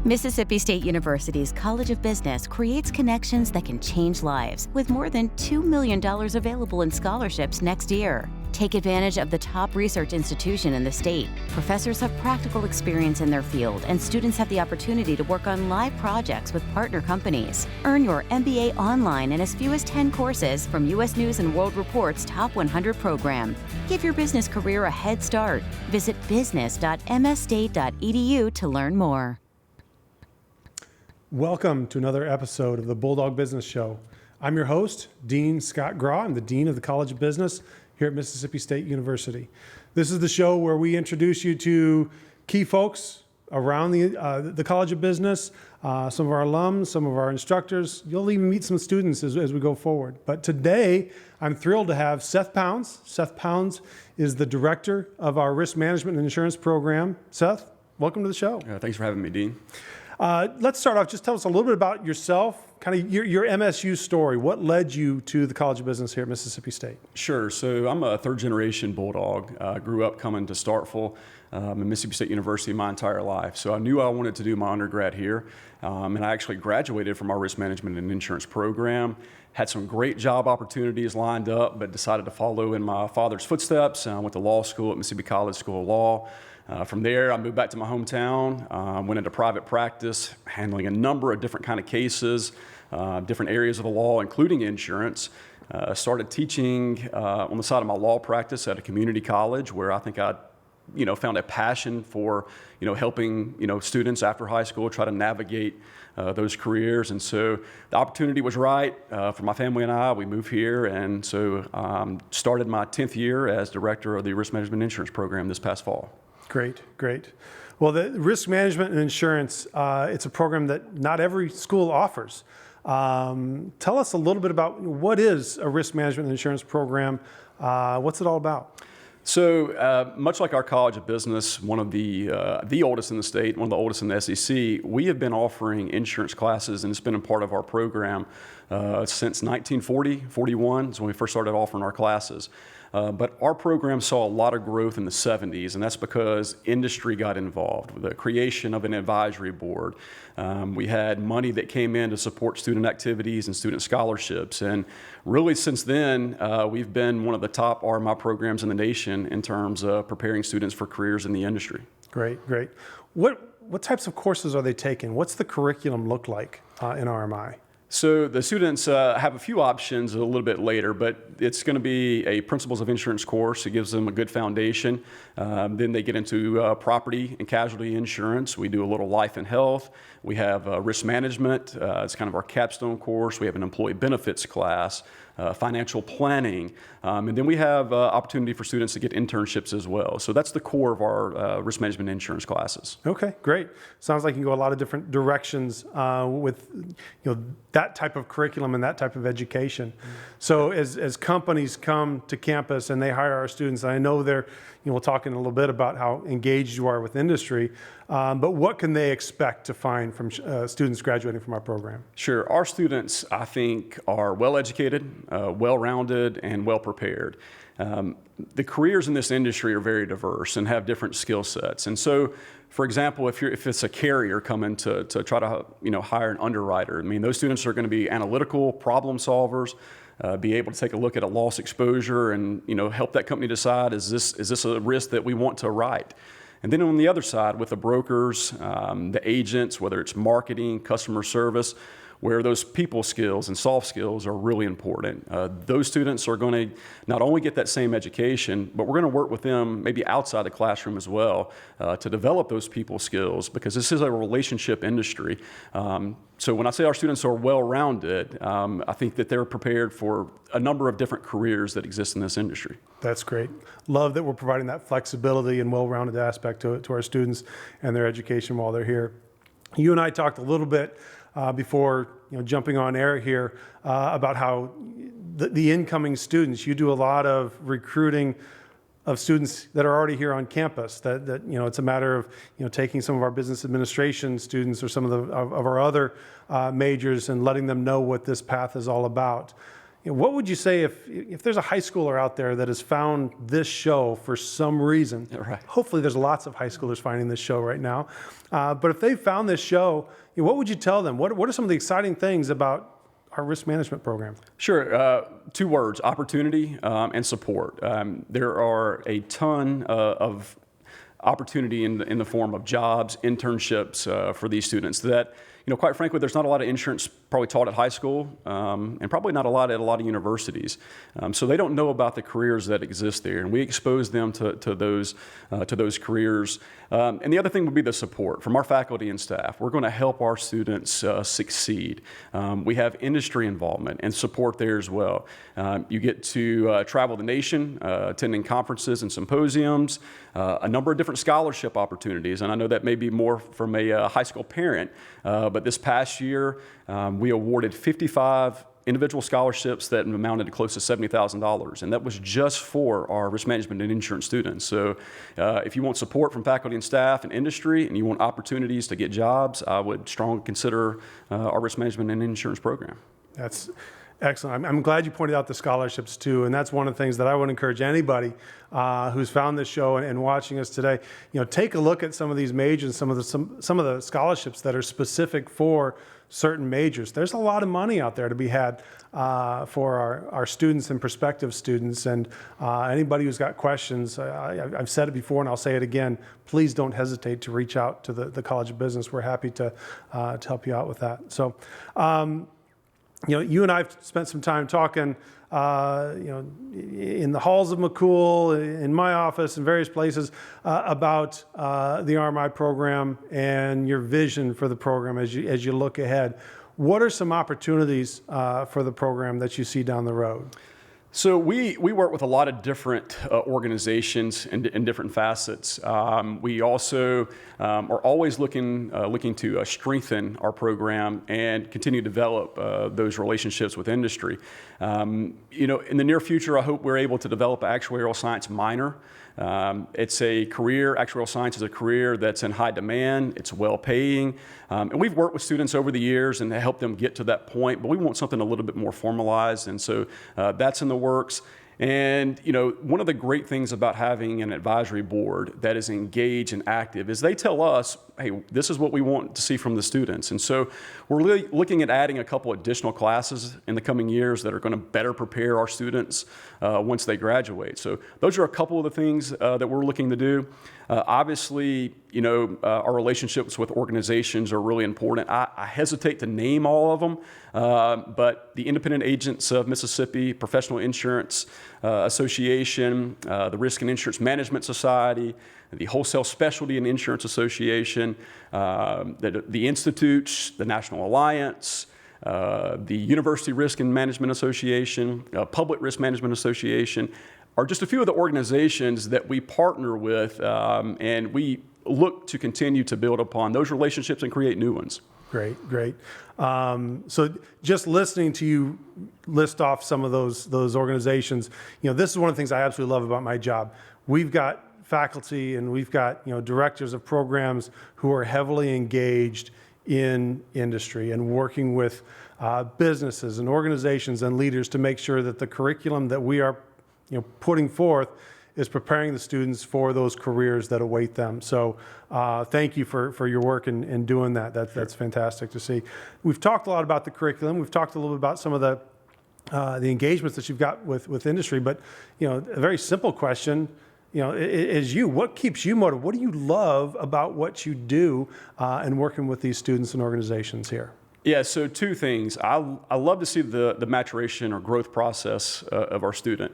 Mississippi State University's College of Business creates connections that can change lives, with more than $2 million available in scholarships next year. Take advantage of the top research institution in the state. Professors have practical experience in their field, and students have the opportunity to work on live projects with partner companies. Earn your MBA online in as few as 10 courses from U.S. News & World Report's Top 100 program. Give your business career a head start. Visit business.msstate.edu to learn more. Welcome to another episode of the Bulldog Business Show. I'm your host, Dean Scott Grawe. I'm the Dean of the College of Business here at Mississippi State University. This is the show where we introduce you to key folks around the College of Business, some of our alums, some of our instructors. You'll even meet some students as we go forward. But today, I'm thrilled to have Seth Pounds. Seth Pounds is the director of our risk management and insurance program. Seth, welcome to the show. Thanks for having me, Dean. Let's start off. Just tell us a little bit about yourself, kind of your MSU story. What led you to the College of Business here at Mississippi State? Sure. So I'm a third-generation Bulldog. Grew up coming to Starkville and Mississippi State University my entire life. So I knew I wanted to do my undergrad here, and I actually graduated from our risk management and insurance program. Had some great job opportunities lined up, but decided to follow in my father's footsteps. I went to law school at Mississippi College School of Law. From there, I moved back to my hometown, went into private practice, handling a number of different kind of cases, different areas of the law, including insurance. Started teaching on the side of my law practice at a community college where I think I found a passion for, helping, students after high school try to navigate those careers. And so the opportunity was right for my family and I. We moved here, and so started my 10th year as director of the risk management insurance program this past fall. Great. Well, the risk management and insurance, it's a program that not every school offers. Tell us a little bit about what is a risk management and insurance program. What's it all about? So much like our College of Business, one of the oldest in the state, one of the oldest in the SEC, we have been offering insurance classes, and it's been a part of our program since 1941 is when we first started offering our classes. But our program saw a lot of growth in the 70s, and that's because industry got involved with the creation of an advisory board. We had money that came in to support student activities and student scholarships. And really since then, we've been one of the top RMI programs in the nation in terms of preparing students for careers in the industry. Great. What types of courses are they taking? What's the curriculum look like in RMI? So the students have a few options a little bit later, but it's going to be a Principles of Insurance course. It gives them a good foundation. Then they get into property and casualty insurance. We do a little life and health. We have risk management. It's kind of our capstone course. We have an employee benefits class, financial planning. And then we have opportunity for students to get internships as well. So that's the core of our risk management insurance classes. Okay, great. Sounds like you can go a lot of different directions with that type of curriculum and that type of education. So as companies come to campus and they hire our students, and I know we'll talk in a little bit about how engaged you are with industry, but what can they expect to find from students graduating from our program? Sure. Our students, I think, are well-educated, well-rounded, and well-prepared. The careers in this industry are very diverse and have different skill sets. And so, for example, if it's a carrier coming to try to hire an underwriter, those students are going to be analytical problem solvers, be able to take a look at a loss exposure and help that company decide, is this a risk that we want to write? And then on the other side, with the brokers, the agents, whether it's marketing, customer service, where those people skills and soft skills are really important. Those students are going to not only get that same education, but we're going to work with them maybe outside the classroom as well to develop those people skills, because this is a relationship industry. So when I say our students are well-rounded, I think that they're prepared for a number of different careers that exist in this industry. That's great. Love that we're providing that flexibility and well-rounded aspect to our students and their education while they're here. You and I talked a little bit before jumping on air here about how the incoming students, you do a lot of recruiting of students that are already here on campus, that it's a matter of taking some of our business administration students or some of our other majors and letting them know what this path is all about. What would you say if there's a high schooler out there that has found this show for some reason? Right. Hopefully there's lots of high schoolers finding this show right now. But if they found this show, what would you tell them? What are some of the exciting things about our risk management program? Sure. Two words: opportunity and support. There are a ton of opportunity in the form of jobs, internships for these students that, quite frankly, there's not a lot of insurance probably taught at high school, and probably not a lot at a lot of universities. So they don't know about the careers that exist there, and we expose them to those careers. And the other thing would be the support from our faculty and staff. We're going to help our students succeed. We have industry involvement and support there as well. You get to travel the nation, attending conferences and symposiums, a number of different scholarship opportunities, and I know that may be more from a high school parent, but this past year, we awarded 55 individual scholarships that amounted to close to $70,000, and that was just for our risk management and insurance students. So if you want support from faculty and staff and industry, and you want opportunities to get jobs, I would strongly consider our risk management and insurance program. That's excellent. I'm glad you pointed out the scholarships too, and that's one of the things that I would encourage anybody who's found this show and watching us today. Take a look at some of these majors, some of the scholarships that are specific for certain majors. There's a lot of money out there to be had for our students and prospective students. And anybody who's got questions, I've said it before and I'll say it again, please don't hesitate to reach out to the College of Business. We're happy to help you out with that. So, you and I have spent some time talking, in the halls of McCool, in my office, in various places, about the RMI program and your vision for the program as you look ahead. What are some opportunities for the program that you see down the road? So we work with a lot of different organizations in different facets. We also are always looking to strengthen our program and continue to develop those relationships with industry. In the near future, I hope we're able to develop an actuarial science minor. It's a career, actuarial science is a career that's in high demand, it's well paying, and we've worked with students over the years and helped them get to that point, but we want something a little bit more formalized, and so that's in the works. And one of the great things about having an advisory board that is engaged and active is they tell us, hey, this is what we want to see from the students. And so we're really looking at adding a couple additional classes in the coming years that are going to better prepare our students once they graduate. So those are a couple of the things that we're looking to do. Obviously, our relationships with organizations are really important. I hesitate to name all of them, but the Independent Agents of Mississippi, Professional Insurance Association, the Risk and Insurance Management Society, the Wholesale Specialty and Insurance Association, the Institutes, the National Alliance, the University Risk and Management Association, Public Risk Management Association, are just a few of the organizations that we partner with, and we look to continue to build upon those relationships and create new ones. Great. So just listening to you list off some of those organizations, this is one of the things I absolutely love about my job. We've got faculty and we've got directors of programs who are heavily engaged in industry and working with businesses and organizations and leaders to make sure that the curriculum that we are putting forth is preparing the students for those careers that await them. So thank you for your work in doing that. That's fantastic to see. We've talked a lot about the curriculum. We've talked a little bit about some of the engagements that you've got with industry, but a very simple question, is what keeps you motivated? What do you love about what you do and working with these students and organizations here? Yeah, so two things. I love to see the maturation or growth process of our student.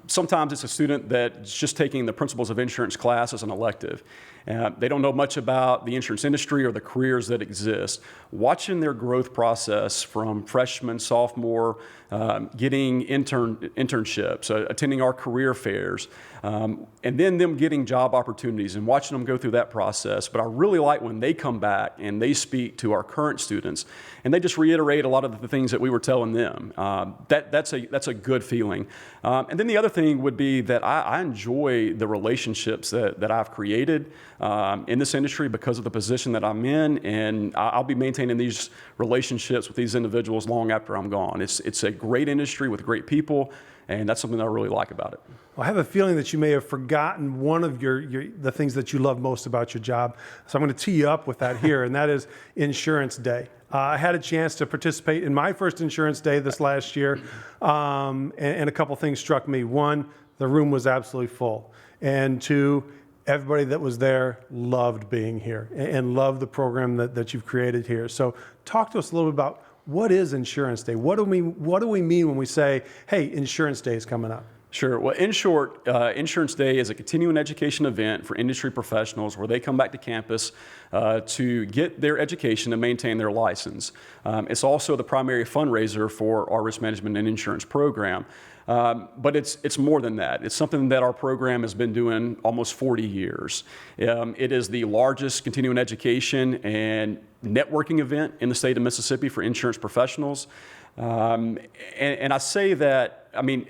Sometimes it's a student that's just taking the principles of insurance class as an elective. They don't know much about the insurance industry or the careers that exist. Watching their growth process from freshman, sophomore, getting internships, attending our career fairs, and then them getting job opportunities and watching them go through that process. But I really like when they come back and they speak to our current students and they just reiterate a lot of the things that we were telling them. That's a good feeling. And then the other thing would be that I enjoy the relationships that I've created in this industry because of the position that I'm in, and I'll be maintaining these relationships with these individuals long after I'm gone. It's a great industry with great people, and that's something that I really like about it. Well, I have a feeling that you may have forgotten one of the things that you love most about your job. So I'm going to tee you up with that here, and that is Insurance Day. I had a chance to participate in my first Insurance Day this last year, and a couple things struck me. One, the room was absolutely full. And two, everybody that was there loved being here and loved the program that you've created here. So talk to us a little bit about what is Insurance Day? What do we mean when we say, hey, Insurance Day is coming up? Sure. Well, in short, Insurance Day is a continuing education event for industry professionals where they come back to campus to get their education and maintain their license. It's also the primary fundraiser for our risk management and insurance program. But it's more than that. It's something that our program has been doing almost 40 years. It is the largest continuing education and networking event in the state of Mississippi for insurance professionals. And I say that, I mean,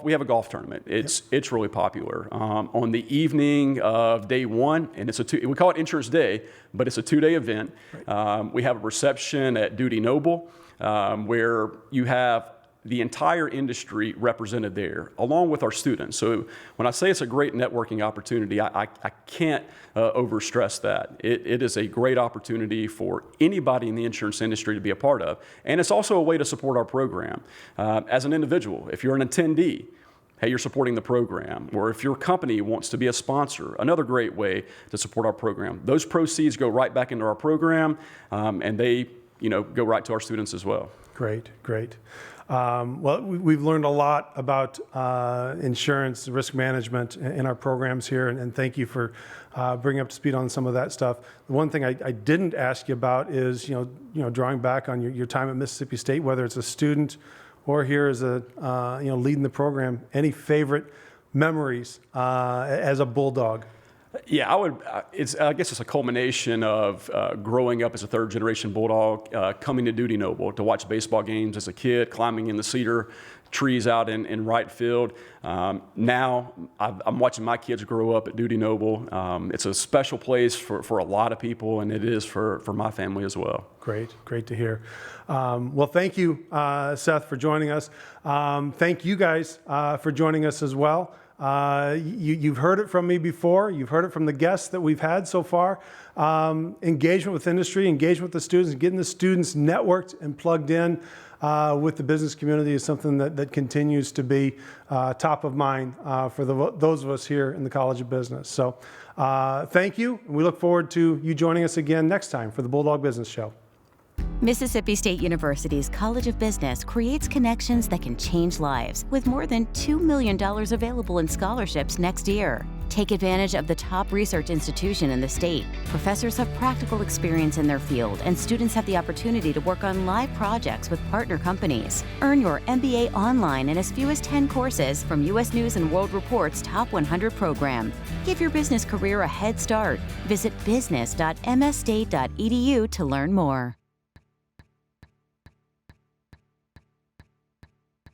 we have a golf tournament. It's really popular. On the evening of day one, and we call it Insurance Day, but it's a 2-day event. Right. We have a reception at Duty Noble where you have the entire industry represented there, along with our students. So when I say it's a great networking opportunity, I can't overstress that. It is a great opportunity for anybody in the insurance industry to be a part of. And it's also a way to support our program. As an individual, if you're an attendee, hey, you're supporting the program. Or if your company wants to be a sponsor, another great way to support our program. Those proceeds go right back into our program, and they go right to our students as well. Great, great. Well, we've learned a lot about insurance, risk management in our programs here, and thank you for bringing up to speed on some of that stuff. The one thing I didn't ask you about is, drawing back on your time at Mississippi State, whether it's a student or here as a, leading the program, any favorite memories as a Bulldog? Yeah, I guess it's a culmination of growing up as a third-generation Bulldog, coming to Duty Noble to watch baseball games as a kid, climbing in the cedar trees out in right field. Now I'm watching my kids grow up at Duty Noble. It's a special place for a lot of people, and it is for my family as well. Great to hear. Well, thank you, Seth, for joining us. Thank you guys for joining us as well. You've heard it from me before. You've heard it from the guests that we've had so far. Engagement with industry, engagement with the students, getting the students networked and plugged in with the business community is something that continues to be top of mind for those of us here in the College of Business. So thank you. And we look forward to you joining us again next time for the Bulldog Business Show. Mississippi State University's College of Business creates connections that can change lives with more than $2 million available in scholarships next year. Take advantage of the top research institution in the state. Professors have practical experience in their field, and students have the opportunity to work on live projects with partner companies. Earn your MBA online in as few as 10 courses from U.S. News & World Report's Top 100 program. Give your business career a head start. Visit business.msstate.edu to learn more.